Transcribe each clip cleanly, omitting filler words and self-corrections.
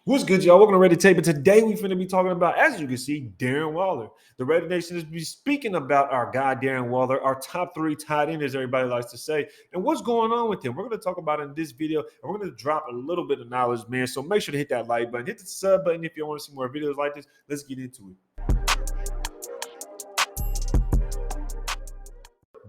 What's good, y'all? Welcome to Ready Tape. And today we finna be talking about, as you can see, Darren Waller. The Red Nation is be speaking about our guy, Darren Waller, our top three tight end, as everybody likes to say, and what's going on with him. We're going to talk about it in this video, and we're going to drop a little bit of knowledge, man. So make sure to hit that like button, hit the sub button if you want to see more videos like this. Let's get into it.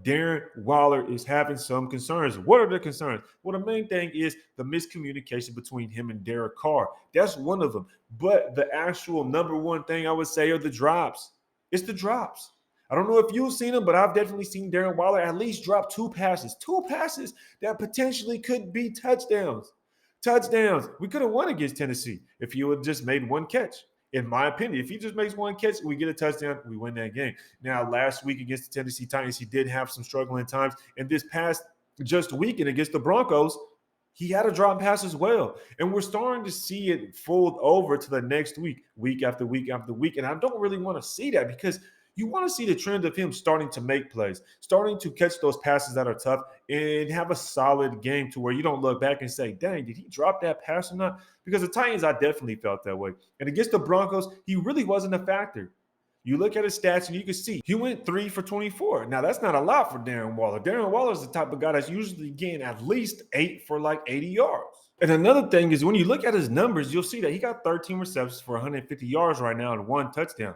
Darren Waller is having some concerns. What are the concerns? Well, the main thing is the miscommunication between him and Derek Carr. That's one of them. But the actual number one thing I would say are the drops. It's the drops. I don't know if you've seen them, but I've definitely seen Darren Waller at least drop two passes that potentially could be touchdowns. Touchdowns. We could have won against Tennessee if he would have just made one catch. In my opinion, if he just makes one catch, we get a touchdown, we win that game. Now, last week against the Tennessee Titans, he did have some struggling times. And this past just weekend against the Broncos, he had a drop pass as well. And we're starting to see it fold over to the next week after week after week. And I don't really want to see that because you want to see the trend of him starting to make plays, starting to catch those passes that are tough and have a solid game to where you don't look back and say, dang, did he drop that pass or not? Because the Titans, I definitely felt that way. And against the Broncos, he really wasn't a factor. You look at his stats and you can see he went 3 for 24. Now, that's not a lot for Darren Waller. Darren Waller is the type of guy that's usually getting at least 8 for like 80 yards. And another thing is when you look at his numbers, you'll see that he got 13 receptions for 150 yards right now and 1 touchdown.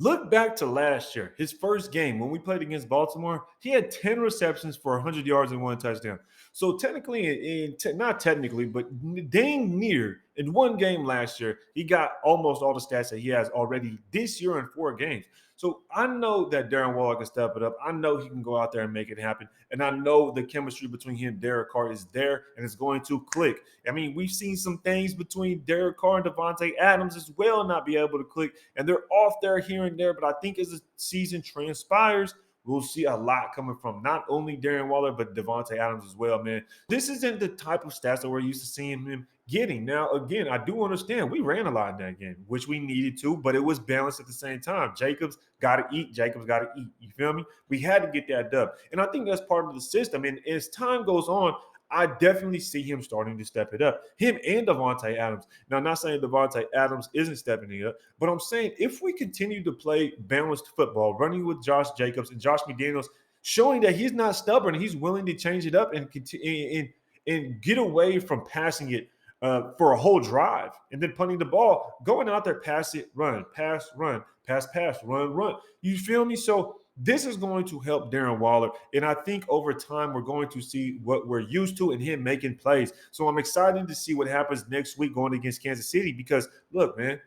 Look back to last year, his first game when we played against Baltimore, he had 10 receptions for 100 yards and 1 touchdown. So technically, not technically, but dang near in one game last year, he got almost all the stats that he has already this year in 4 games. So I know that Darren Waller can step it up. I know he can go out there and make it happen. And I know the chemistry between him and Derek Carr is there and it's going to click. I mean, we've seen some things between Derek Carr and Devontae Adams as well not be able to click. And they're off there here and there. But I think as the season transpires, we'll see a lot coming from not only Darren Waller, but Devontae Adams as well, man. This isn't the type of stats that we're used to seeing him getting. Now, again, I do understand we ran a lot in that game, which we needed to, but it was balanced at the same time. Jacobs got to eat. Jacobs got to eat. You feel me? We had to get that dub. And I think that's part of the system. And as time goes on, I definitely see him starting to step it up. Him and Devontae Adams. Now, I'm not saying Devontae Adams isn't stepping it up, but I'm saying if we continue to play balanced football, running with Josh Jacobs and Josh McDaniels, showing that he's not stubborn, he's willing to change it up and continue and get away from passing it for a whole drive and then punting the ball, going out there, pass it, run, pass, run, pass, run, run. You feel me? So this is going to help Darren Waller. And I think over time, we're going to see what we're used to in him making plays. So I'm excited to see what happens next week going against Kansas City because, look, man,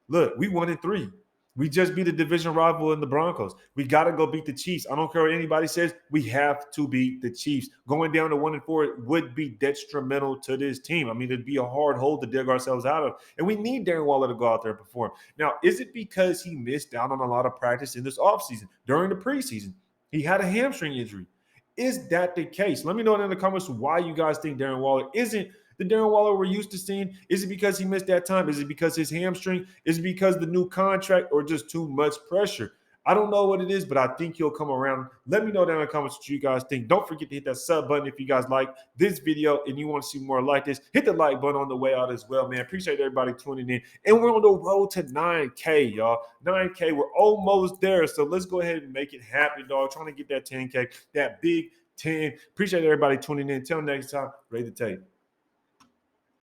we 1-3. We just beat the division rival in the Broncos. We got to go beat the Chiefs. I don't care what anybody says. We have to beat the Chiefs. Going down to 1-4 would be detrimental to this team. I mean, it'd be a hard hole to dig ourselves out of. And we need Darren Waller to go out there and perform. Now, is it because he missed out on a lot of practice in this offseason during the preseason? He had a hamstring injury. Is that the case? Let me know in the comments why you guys think Darren Waller isn't the Darren Waller we're used to seeing. Is it because he missed that time? Is it because his hamstring? Is it because the new contract or just too much pressure? I don't know what it is, but I think he'll come around. Let me know down in the comments what you guys think. Don't forget to hit that sub button if you guys like this video and you want to see more like this. Hit the like button on the way out as well, man. Appreciate everybody tuning in. And we're on the road to 9K, y'all. 9K. We're almost there. So let's go ahead and make it happen, dog. Trying to get that 10K, that big 10. Appreciate everybody tuning in. Until next time, Ready to Tape.